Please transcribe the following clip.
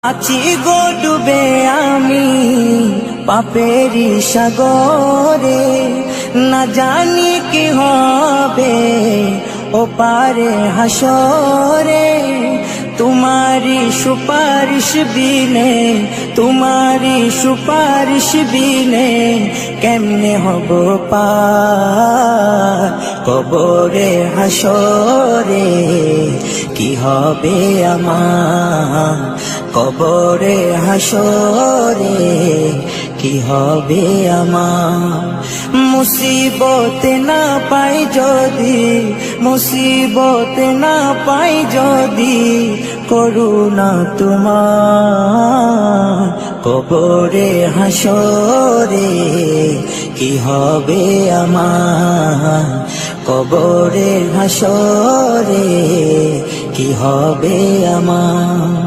আছি গো ডুবে আমি পাপেরি সাগরে, না জানি কি হবে ও পারে হাসরে। তোমারি সুপারিশ বিনে, তোমারি সুপারিশ বিনে কেমনে হব পার কবরে হাসরে। কি হবে আমার কবরে হাসরে, কি হবে আমার। মুসিবতে না পাই যদি, মুসিবতে না পাই যদি করুণা তোমার কবরে হাসরে। কি হবে আমার কবরে হাসরে, কি হবে আমার।